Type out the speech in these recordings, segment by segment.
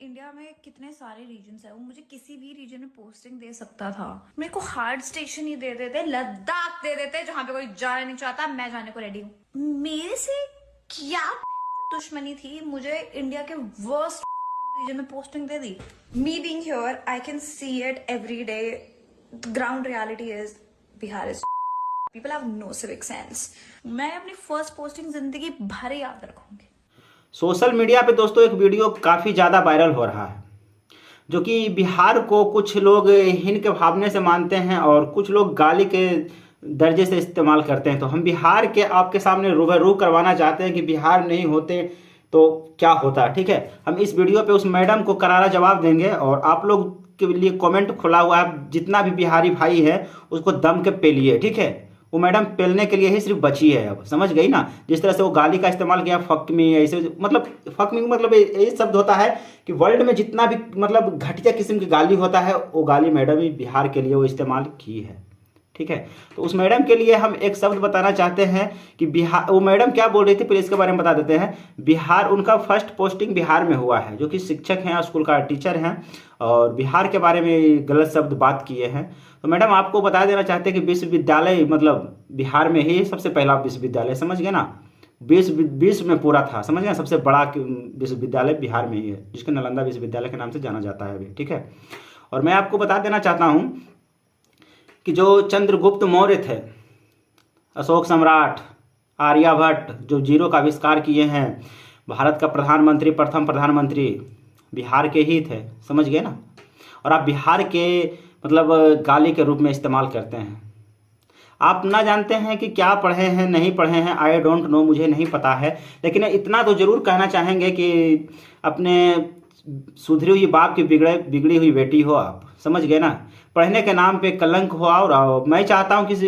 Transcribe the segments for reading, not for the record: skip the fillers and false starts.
India में कितने सारे रीजन्स है, वो मुझे किसी भी रीजन में पोस्टिंग दे सकता था। मेरे को हार्ड स्टेशन ही दे देते, लद्दाख दे देते जहां पे कोई जाना नहीं चाहता, मैं जाने को रेडी हूँ। मेरे से क्या दुश्मनी थी, मुझे इंडिया के वर्स्ट रीजन में पोस्टिंग दे दी। Me being here I can see it every day. Ground reality is Bihar is people have no civic sense. मैं अपनी फर्स्ट पोस्टिंग जिंदगी भर याद रखूंगी। सोशल मीडिया पे दोस्तों एक वीडियो काफ़ी ज़्यादा वायरल हो रहा है, जो कि बिहार को कुछ लोग हीन के भावने से मानते हैं और कुछ लोग गाली के दर्जे से इस्तेमाल करते हैं। तो हम बिहार के आपके सामने रूबरू करवाना चाहते हैं कि बिहार नहीं होते तो क्या होता। ठीक है, हम इस वीडियो पे उस मैडम को करारा जवाब देंगे और आप लोग के लिए कमेंट खुला हुआ है। जितना भी बिहारी भाई है उसको दम के पेलिए। ठीक है, वो मैडम पेलने के लिए ही सिर्फ बची है। अब समझ गई ना, जिस तरह से वो गाली का इस्तेमाल किया, फक मी, ऐसे मतलब फक मी मतलब ये शब्द होता है कि वर्ल्ड में जितना भी मतलब घटिया किस्म की गाली होता है वो गाली मैडम ही बिहार के लिए वो इस्तेमाल की है। ठीक है, तो उस मैडम के लिए हम एक शब्द बताना चाहते हैं कि बिहार, वो मैडम क्या बोल रही थी पहले इसके बारे में बता देते हैं। बिहार, उनका फर्स्ट पोस्टिंग बिहार में हुआ है, जो कि शिक्षक हैं, स्कूल का टीचर हैं और बिहार के बारे में गलत शब्द बात किए हैं। तो मैडम आपको बता देना चाहते हैं कि विश्वविद्यालय मतलब बिहार में ही सबसे पहला विश्वविद्यालय, समझ गए ना, विश्व में पूरा था, समझ गए, सबसे बड़ा विश्वविद्यालय बिहार में ही है, जिसको नालंदा विश्वविद्यालय के नाम से जाना जाता है अभी। ठीक है, और मैं आपको बता देना चाहता हूँ कि जो चंद्रगुप्त मौर्य थे, अशोक सम्राट, आर्यभट्ट, जो जीरो का आविष्कार किए हैं, भारत का प्रधानमंत्री, प्रथम प्रधानमंत्री बिहार के ही थे, समझ गए ना। और आप बिहार के मतलब गाली के रूप में इस्तेमाल करते हैं। आप ना जानते हैं कि क्या पढ़े हैं नहीं पढ़े हैं, आई डोंट नो, मुझे नहीं पता है, लेकिन इतना तो जरूर कहना चाहेंगे कि अपने सुधरी हुई बाप की बिगड़ी हुई बेटी हो आप, समझ गए ना। पढ़ने के नाम पे कलंक हो। और मैं चाहता हूँ कि इस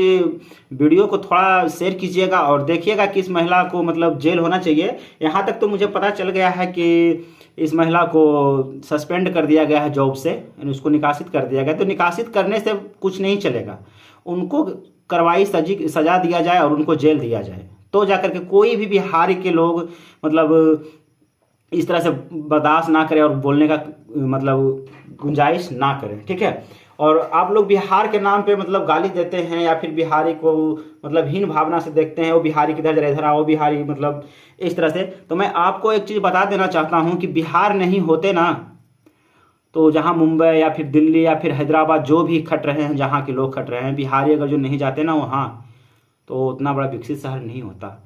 वीडियो को थोड़ा शेयर कीजिएगा और देखिएगा कि इस महिला को मतलब जेल होना चाहिए। यहाँ तक तो मुझे पता चल गया है कि इस महिला को सस्पेंड कर दिया गया है जॉब से, यानी उसको निकासित कर दिया गया। तो निकासित करने से कुछ नहीं चलेगा, उनको कार्रवाई सजा दिया जाए और उनको जेल दिया जाए, तो जाकर के कोई भी बिहारी के लोग मतलब इस तरह से बर्दाश्त ना करें और बोलने का मतलब गुंजाइश ना करें। ठीक है, और आप लोग बिहार के नाम पे मतलब गाली देते हैं या फिर बिहारी को मतलब हीन भावना से देखते हैं, वो बिहारी किधर इधर आओ, बिहारी मतलब इस तरह से। तो मैं आपको एक चीज़ बता देना चाहता हूँ कि बिहार नहीं होते ना तो जहाँ मुंबई या फिर दिल्ली या फिर हैदराबाद जो भी खट रहे हैं, जहाँ के लोग खट रहे हैं, बिहारी अगर जो नहीं जाते ना वहाँ, तो उतना बड़ा विकसित शहर नहीं होता,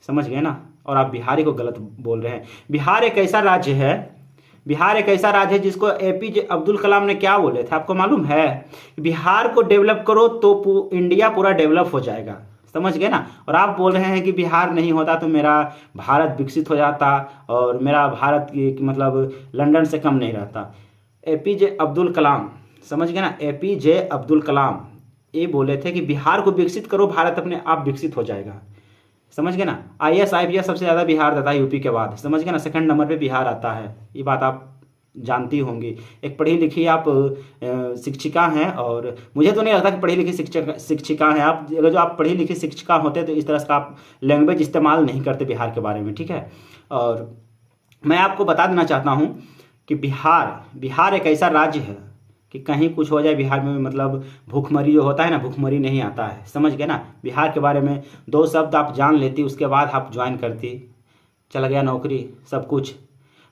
समझ गए ना। और आप बिहारी को गलत बोल रहे हैं। बिहार एक ऐसा राज्य है, बिहार एक ऐसा राज्य है जिसको एपीजे अब्दुल कलाम ने क्या बोले थे आपको मालूम है? बिहार को डेवलप करो तो इंडिया पूरा डेवलप हो जाएगा, समझ गए ना। और आप बोल रहे हैं कि बिहार नहीं होता तो मेरा भारत विकसित हो जाता और मेरा भारत की मतलब लंदन से कम नहीं रहता। एपीजे अब्दुल कलाम, समझ गए ना, एपीजे अब्दुल कलाम ये बोले थे कि बिहार को विकसित करो, भारत अपने आप विकसित हो जाएगा, समझ गए ना। आईएएस आईपीएस सबसे ज़्यादा बिहार देता है यूपी के बाद, समझ गए ना, सेकंड नंबर पे बिहार आता है, ये बात आप जानती होंगी। एक पढ़ी लिखी आप शिक्षिका हैं, और मुझे तो नहीं लगता कि पढ़ी लिखी शिक्षिका हैं आप। अगर जो आप पढ़ी लिखी शिक्षिका होते तो इस तरह का आप लैंग्वेज इस्तेमाल नहीं करते बिहार के बारे में। ठीक है, और मैं आपको बता देना चाहता हूँ कि बिहार एक ऐसा राज्य है कि कहीं कुछ हो जाए बिहार में मतलब भूखमरी जो होता है ना, भूखमरी नहीं आता है, समझ गए ना। बिहार के बारे में दो शब्द आप जान लेती, उसके बाद आप ज्वाइन करती, चल गया नौकरी सब कुछ।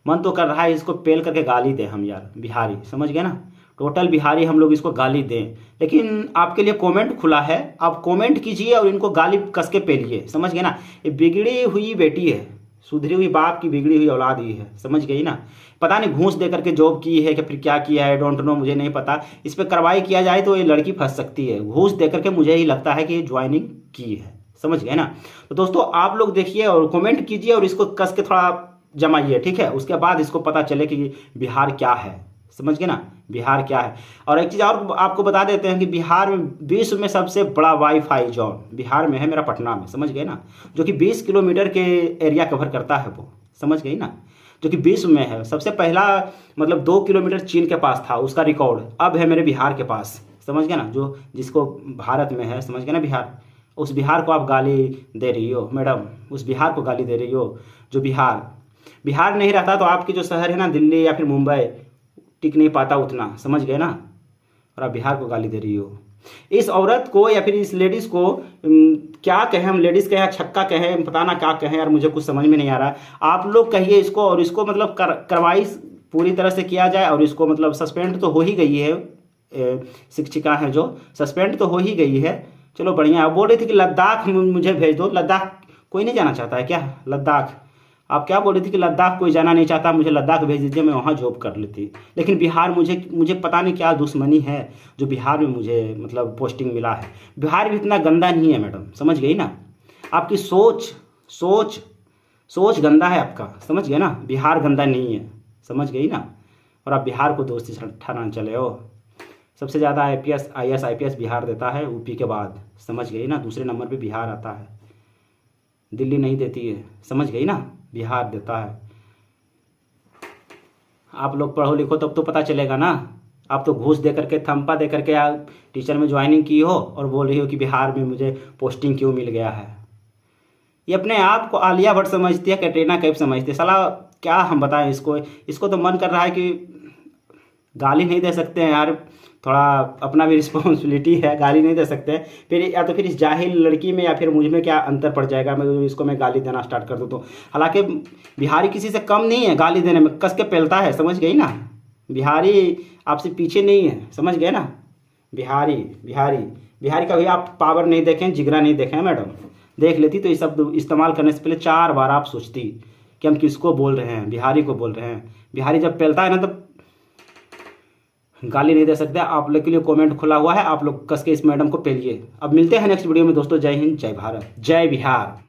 मन तो कर रहा है इसको पेल करके गाली दें हम यार, बिहारी, समझ गए ना, टोटल बिहारी हम लोग इसको गाली दें। लेकिन आपके लिए कमेंट खुला है, आप कमेंट कीजिए और इनको गाली कस के पेलिए, समझ गए ना। ये बिगड़ी हुई बेटी है, सुधरी हुई बाप की बिगड़ी हुई औलाद ही है, समझ गई ना। पता नहीं घूस दे करके जॉब की है कि फिर क्या किया है, डोंट नो, मुझे नहीं पता। इस पर कार्रवाई किया जाए तो ये लड़की फंस सकती है। घूस दे करके मुझे ही लगता है कि ये ज्वाइनिंग की है, समझ गए ना। तो दोस्तों आप लोग देखिए और कमेंट कीजिए और इसको कस के थोड़ा जमाइए, ठीक है। उसके बाद इसको पता चले कि बिहार क्या है, समझ गए ना, बिहार क्या है। और एक चीज़ और आपको बता देते हैं कि बिहार में विश्व में सबसे बड़ा वाईफाई जोन बिहार में है, मेरा पटना में, समझ गए ना, जो कि 20 किलोमीटर के एरिया कवर करता है वो, समझ गई ना, जो कि विश्व में है। सबसे पहला मतलब 2 किलोमीटर चीन के पास था, उसका रिकॉर्ड अब है मेरे बिहार के पास, समझ गए ना, जो जिसको भारत में है, समझ गए ना बिहार। उस बिहार को आप गाली दे रही हो मैडम, उस बिहार को गाली दे रही हो जो बिहार नहीं रहता तो आपकी जो शहर है ना, दिल्ली या फिर मुंबई, टिक नहीं पाता उतना, समझ गए ना। और आप बिहार को गाली दे रही हो। इस औरत को या फिर इस लेडीज़ को क्या कहें हम, लेडीज़ कहें या छक्का कहें, पता ना क्या कहें यार, मुझे कुछ समझ में नहीं आ रहा। आप लोग कहिए इसको, और इसको मतलब कार्रवाई पूरी तरह से किया जाए, और इसको मतलब सस्पेंड तो हो ही गई है, शिक्षिका हैं जो, सस्पेंड तो हो ही गई है। चलो बढ़िया। आप बोल रही थी कि लद्दाख मुझे भेज दो। लद्दाख कोई नहीं जाना चाहता है क्या? लद्दाख आप क्या बोल रही थी कि लद्दाख कोई जाना नहीं चाहता, मुझे लद्दाख भेज दीजिए, मैं वहाँ जॉब कर लेती। लेकिन बिहार, मुझे पता नहीं क्या दुश्मनी है जो बिहार में मुझे मतलब पोस्टिंग मिला है। बिहार भी इतना गंदा नहीं है मैडम, समझ गई ना। आपकी सोच गंदा है आपका, समझ गए ना। बिहार गंदा नहीं है, समझ गई ना। और आप बिहार को दोस्ती ठहराने चले हो। सबसे ज़्यादा IAS IPS बिहार देता है यूपी के बाद, समझ गई ना। दूसरे नंबर पे बिहार आता है, दिल्ली नहीं देती है, समझ गई ना, बिहार देता है। आप लोग पढ़ो लिखो तब तो पता चलेगा ना। आप तो घूस दे करके, थम्पा दे करके टीचर में ज्वाइनिंग की हो और बोल रही हो कि बिहार में मुझे पोस्टिंग क्यों मिल गया है। ये अपने आप को आलिया भट्ट समझती है, कैटरीना कैफ समझती है। साला क्या हम बताएं इसको तो मन कर रहा है कि गाली नहीं दे सकते हैं यार, थोड़ा अपना भी रिस्पॉन्सिबिलिटी है, गाली नहीं दे सकते हैं। फिर या तो फिर इस जाहिल लड़की में या फिर मुझ में क्या अंतर पड़ जाएगा, मैं गाली देना स्टार्ट कर दूँ तो। हालांकि बिहारी किसी से कम नहीं है गाली देने में, कस के पेलता है, समझ गई ना। बिहारी आपसे पीछे नहीं है, समझ गए ना। बिहारी का भी आप पावर नहीं देखें, जिगरा नहीं देखें मैडम। देख लेती तो ये शब्द इस्तेमाल करने से पहले 4 बार आप सोचती कि हम किसको बोल रहे हैं, बिहारी को बोल रहे हैं। बिहारी जब पेलता है ना तब गाली नहीं दे सकते। आप लोग के लिए कमेंट खुला हुआ है, आप लोग कस के इस मैडम को पेलिए। अब मिलते हैं नेक्स्ट वीडियो में दोस्तों। जय हिंद, जय भारत, जय बिहार।